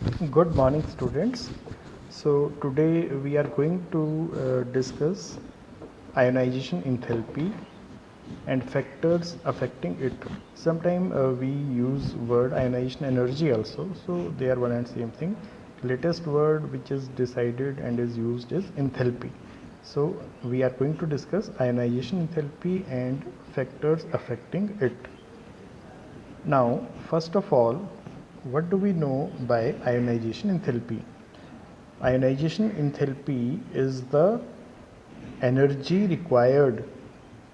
Good morning, students. So today we are going to discuss ionization enthalpy and factors affecting it. Sometimes we use word ionization energy also, so they are one and same thing. Latest word which is decided and is used is enthalpy. So we are going to discuss ionization enthalpy and factors affecting it. Now, first of all, what do we know by ionization enthalpy? Ionization enthalpy is the energy required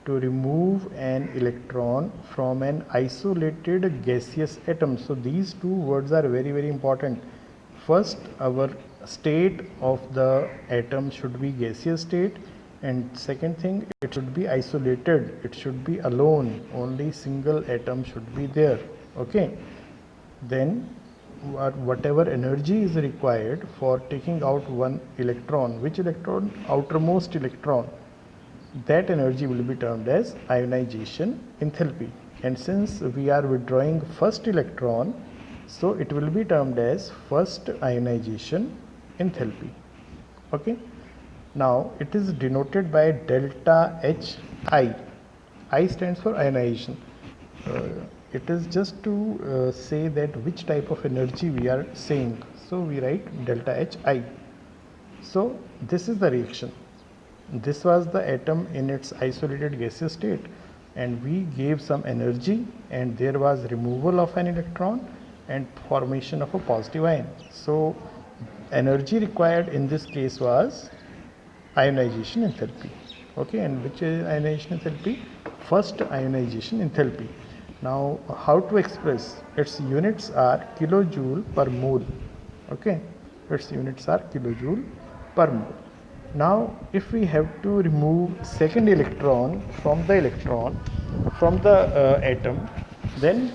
to remove an electron from an isolated gaseous atom. So these two words are very important. First, our state of the atom should be gaseous state, and second thing, it should be isolated, it should be alone, only single atom should be there. Okay, then whatever energy is required for taking out one electron, which electron? Outermost electron, that energy will be termed as ionization enthalpy. And since we are withdrawing first electron, so it will be termed as first ionization enthalpy. Okay, now it is denoted by delta H I. I stands for ionization. It is just to say that which type of energy we are saying. So we write delta H I. So this is the reaction. This was the atom in its isolated gaseous state, and we gave some energy, and there was removal of an electron and formation of a positive ion. So energy required in this case was ionization enthalpy. Okay, and which is ionization enthalpy? First ionization enthalpy. Now how to express? Its units are kilojoule per mole. Okay, its units are kilojoule per mole. Now if we have to remove second electron from the atom, then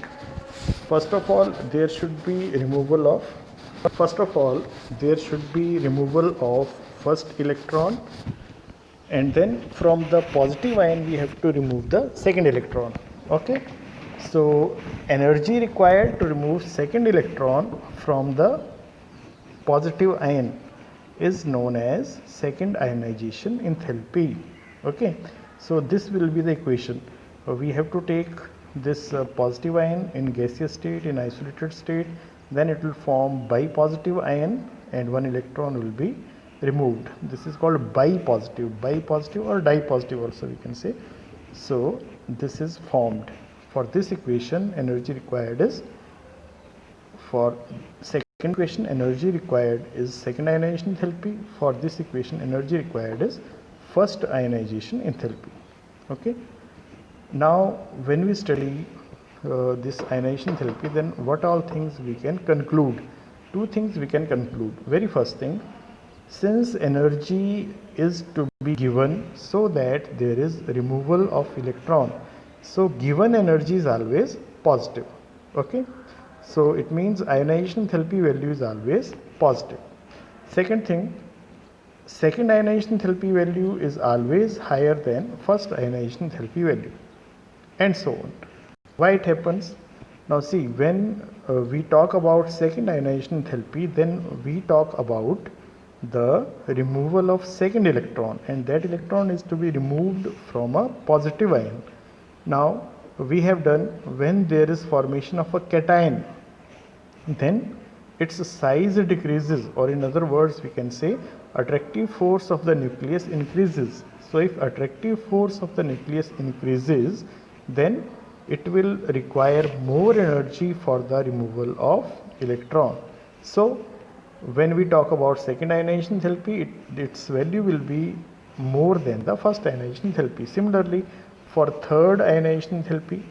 first of all there should be removal of first electron, and then from the positive ion we have to remove the second electron. Okay, so energy required to remove second electron from the positive ion is known as second ionization enthalpy. Okay, so this will be the equation. We have to take this positive ion in gaseous state, in isolated state, then it will form bipositive ion and one electron will be removed. This is called bipositive or dipositive also we can say. So this is formed. For this equation, energy required is, for second equation, energy required is second ionization enthalpy. For this equation, energy required is first ionization enthalpy. Okay, now when we study this ionization enthalpy, then what all things we can conclude? Two things we can conclude. Very first thing, since energy is to be given so that there is removal of electron, so given energy is always positive. Okay, so it means ionization enthalpy value is always positive. Second thing, second ionization enthalpy value is always higher than first ionization enthalpy value, and so on. Why it happens? Now see, when we talk about second ionization enthalpy, then we talk about the removal of second electron, and that electron is to be removed from a positive ion. Now we have done, when there is formation of a cation, then its size decreases, or in other words we can say attractive force of the nucleus increases. So if attractive force of the nucleus increases, then it will require more energy for the removal of electron. So when we talk about second ionization enthalpy, its value will be more than the first ionization enthalpy. Similarly, for third ionization enthalpy,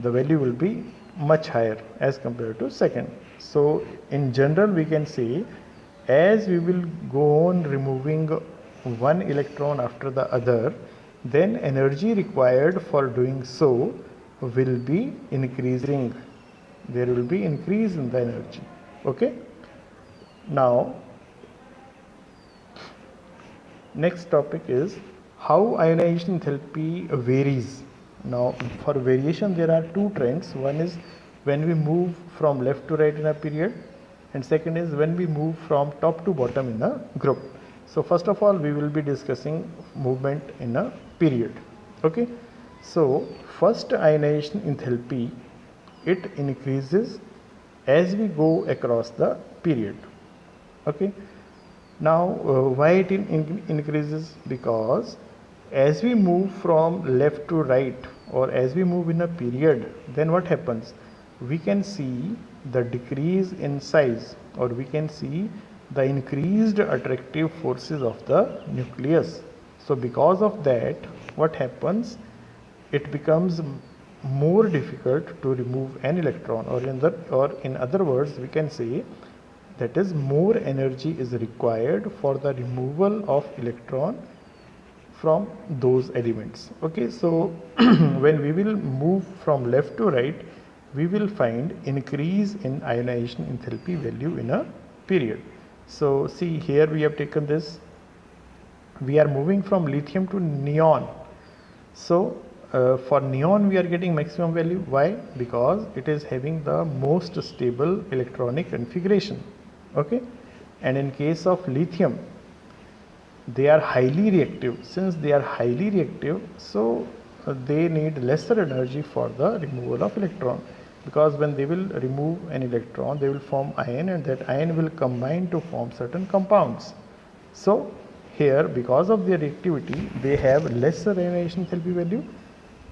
the value will be much higher as compared to second. So in general we can say, as we will go on removing one electron after the other, then energy required for doing so will be increasing. There will be increase in the energy. Okay, now next topic is how ionization enthalpy varies. Now for variation there are two trends. One is when we move from left to right in a period, and second is when we move from top to bottom in a group. So first of all, we will be discussing movement in a period. Okay, so first ionization enthalpy, it increases as we go across the period. Okay, now why it increases? Because as we move from left to right, or as we move in a period, then what happens? We can see the decrease in size, or we can see the increased attractive forces of the nucleus. So because of that, what happens? It becomes more difficult to remove an electron, or in other words, we can say that is more energy is required for the removal of electron from those elements. Okay, so when we will move from left to right, we will find increase in ionization enthalpy value in a period. So see, here we have taken this, we are moving from lithium to neon. So for neon we are getting maximum value. Why? Because it is having the most stable electronic configuration. Okay, and in case of lithium, they are highly reactive. Since they are highly reactive, so they need lesser energy for the removal of electron, because when they will remove an electron, they will form ion, and that ion will combine to form certain compounds. So here, because of their reactivity, they have lesser ionization enthalpy value,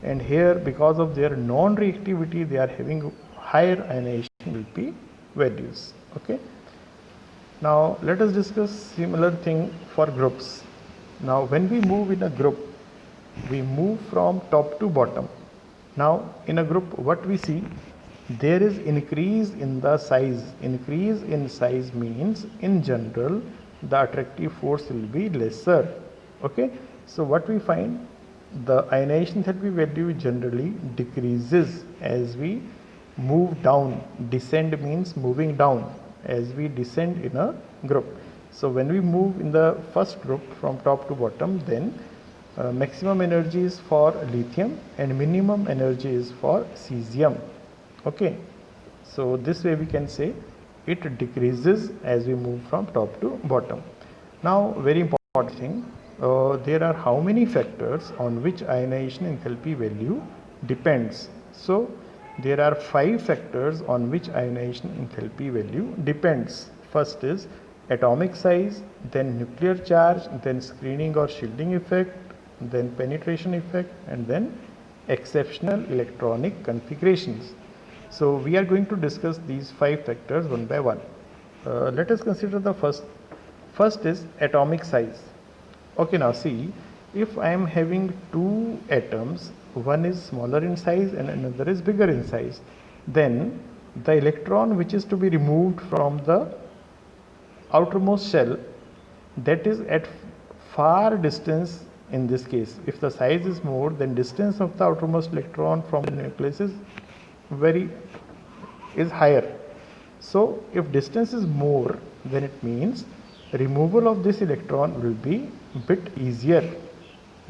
and here because of their non-reactivity, they are having higher ionization enthalpy values. Okay, now let us discuss similar thing for groups. Now when we move in a group, we move from top to bottom. Now in a group, what we see, there is increase in the size. Increase in size means in general the attractive force will be lesser. Okay, so what we find, the ionization enthalpy value generally decreases as we move down. Descend means moving down, as we descend in a group. So when we move in the first group from top to bottom, then maximum energy is for lithium and minimum energy is for cesium. Okay, so this way we can say it decreases as we move from top to bottom. Now very important thing, there are how many factors on which ionization enthalpy value depends. So there are 5 factors on which ionization enthalpy value depends. First is atomic size, then nuclear charge, then screening or shielding effect, then penetration effect, and then exceptional electronic configurations. So we are going to discuss these 5 factors one by one. Let us consider the first. First is atomic size. Okay, now see, if I am having 2 atoms, one is smaller in size and another is bigger in size, then the electron which is to be removed from the outermost shell, that is at far distance. In this case, if the size is more, then distance of the outermost electron from the nucleus is higher. So if distance is more, then it means removal of this electron will be bit easier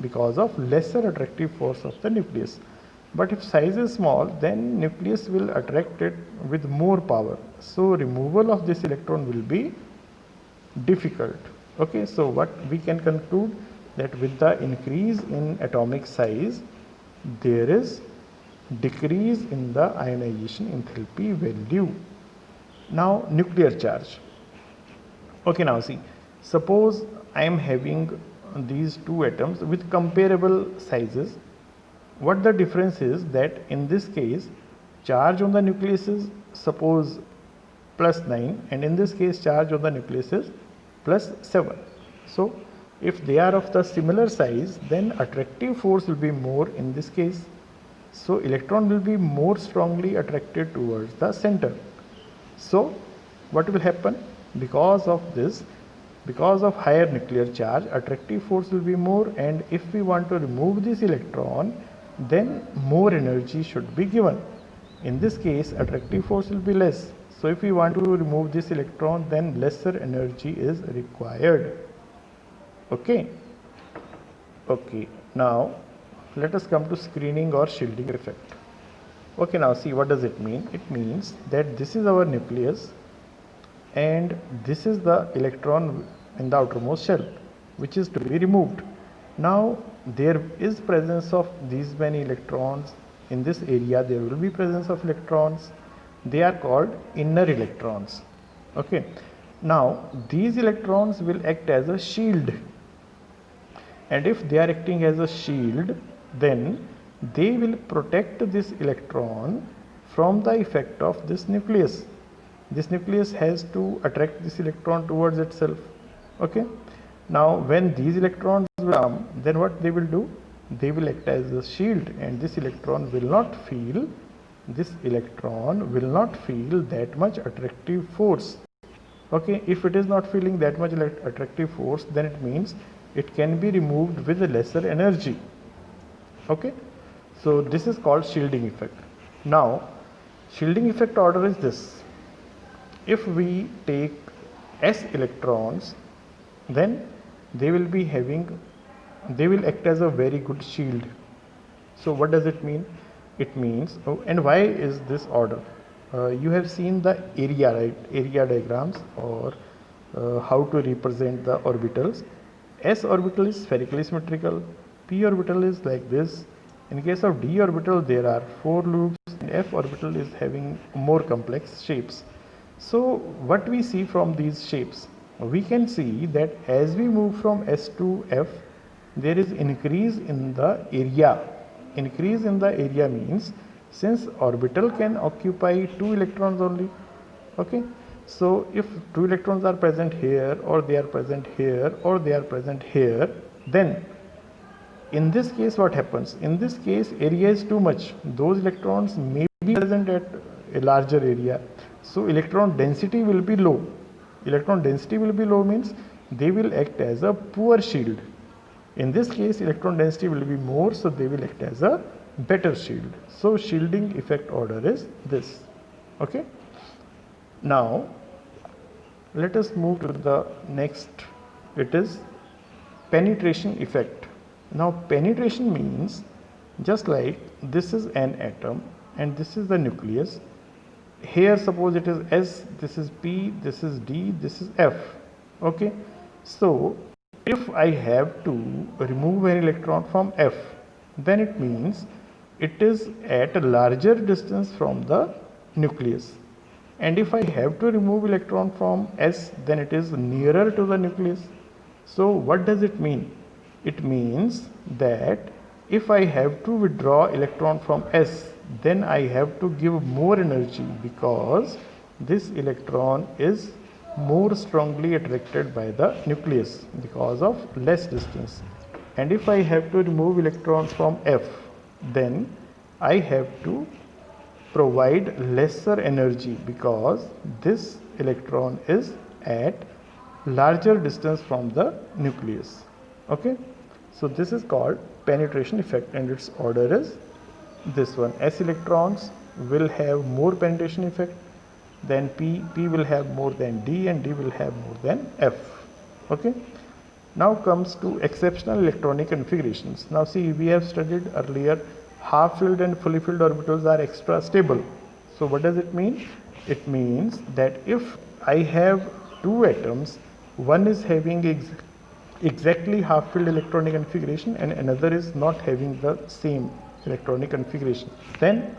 because of lesser attractive force of the nucleus. But if size is small, then nucleus will attract it with more power. So removal of this electron will be difficult. Okay, so what we can conclude, that with the increase in atomic size, there is decrease in the ionization enthalpy value. Now nuclear charge. Okay, now see, suppose I am having these 2 atoms with comparable sizes. What the difference is, that in this case charge on the nucleus is suppose +9, and in this case charge on the nucleus is +7. So if they are of the similar size, then attractive force will be more in this case. So electron will be more strongly attracted towards the center. So what will happen? Because of this, because of higher nuclear charge, attractive force will be more, and if we want to remove this electron, then more energy should be given. In this case, attractive force will be less. So if we want to remove this electron, then lesser energy is required. Okay. Okay. Now let us come to screening or shielding effect. Okay, now see, what does it mean? It means that this is our nucleus, and this is the electron in the outermost shell which is to be removed. Now there is presence of these many electrons in this area. There will be presence of electrons. They are called inner electrons. Okay, now these electrons will act as a shield, and if they are acting as a shield, then they will protect this electron from the effect of this nucleus. This nucleus has to attract this electron towards itself. Okay, now when these electrons will come, then what they will do? They will act as a shield, and this electron will not feel that much attractive force. Okay, if it is not feeling that much attractive force, then it means it can be removed with a lesser energy. Okay, so this is called shielding effect. Now shielding effect order is this: if we take s electrons, then they will act as a very good shield. So what does it mean? It means, and why is this order? You have seen the area, right? Area diagrams, or how to represent the orbitals. S orbital is spherically symmetrical, p orbital is like this. In case of d orbital, there are 4 loops, and f orbital is having more complex shapes. So what we see from these shapes? We can see that as we move from S to F, there is increase in the area. Increase in the area means, since orbital can occupy 2 electrons only, okay, so if 2 electrons are present here, or they are present here, or they are present here, then in this case what happens? In this case, area is too much. Those electrons may be present at a larger area, so electron density will be low. Electron density will be low means they will act as a poor shield. In this case, electron density will be more, so they will act as a better shield. So shielding effect order is this. Okay, now let us move to the next. It is penetration effect. Now penetration means, just like this is an atom and this is the nucleus. Here suppose it is S, this is P, this is D, this is F. Okay, so if I have to remove an electron from F, then it means it is at a larger distance from the nucleus. And if I have to remove electron from S, then it is nearer to the nucleus. So what does it mean? It means that if I have to withdraw electron from S, then I have to give more energy, because this electron is more strongly attracted by the nucleus because of less distance. And if I have to remove electrons from F, then I have to provide lesser energy, because this electron is at larger distance from the nucleus. Okay, so this is called penetration effect, and its order is this one. S electrons will have more penetration effect, then P will have more than D, and D will have more than F. Okay, now comes to exceptional electronic configurations. Now see, we have studied earlier half filled and fully filled orbitals are extra stable. So what does it mean? It means that if I have 2 atoms, one is having exactly half filled electronic configuration and another is not having the same electronic configuration, then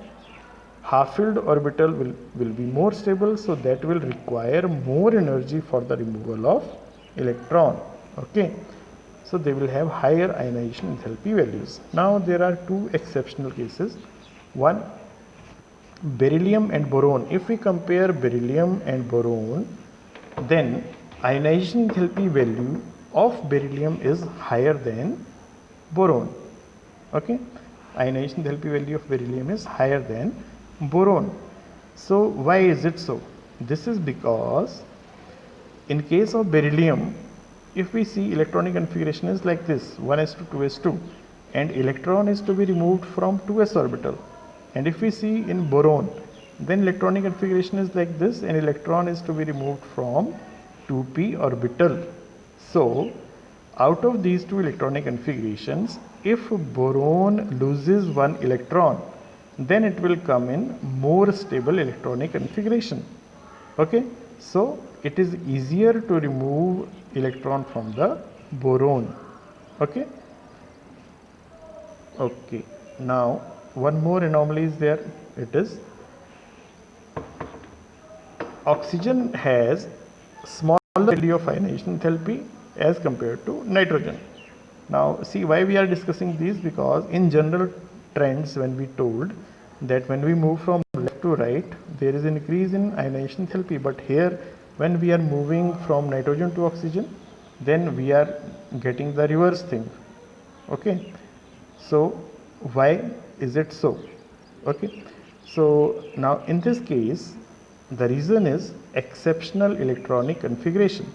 half filled orbital will be more stable, so that will require more energy for the removal of electron. Okay, so they will have higher ionization enthalpy values. Now there are 2 exceptional cases. One, beryllium and boron. If we compare beryllium and boron, then ionization enthalpy value of beryllium is higher than boron. Okay, ionization enthalpy value of beryllium is higher than boron. So why is it so? This is because in case of beryllium, if we see electronic configuration is like this, 1s2 2s2, and electron is to be removed from 2s orbital. And if we see in boron, then electronic configuration is like this, and electron is to be removed from 2p orbital. So out of these 2 electronic configurations, if boron loses 1 electron, then it will come in more stable electronic configuration. Okay, so it is easier to remove electron from the boron. Okay. Okay. Now one more anomaly is there. It is oxygen has smaller degree of ionization enthalpy as compared to nitrogen. Now see why we are discussing these, because in general trends when we told that when we move from left to right there is an increase in ionization enthalpy, but here when we are moving from nitrogen to oxygen then we are getting the reverse thing. Okay, so why is it so? Okay, so now in this case the reason is exceptional electronic configuration.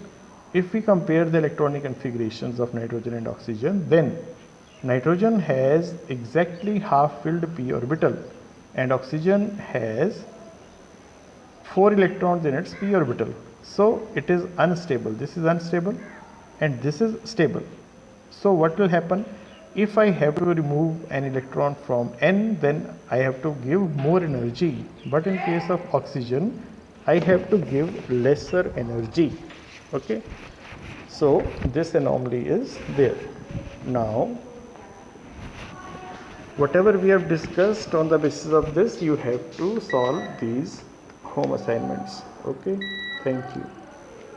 If we compare the electronic configurations of nitrogen and oxygen, then nitrogen has exactly half filled p orbital and oxygen has 4 electrons in its p orbital. So it is unstable. This is unstable and this is stable. So what will happen? If I have to remove an electron from N, then I have to give more energy. But in case of oxygen, I have to give lesser energy. Okay. So this anomaly is there. Now, whatever we have discussed, on the basis of this, you have to solve these home assignments. Okay. Thank you.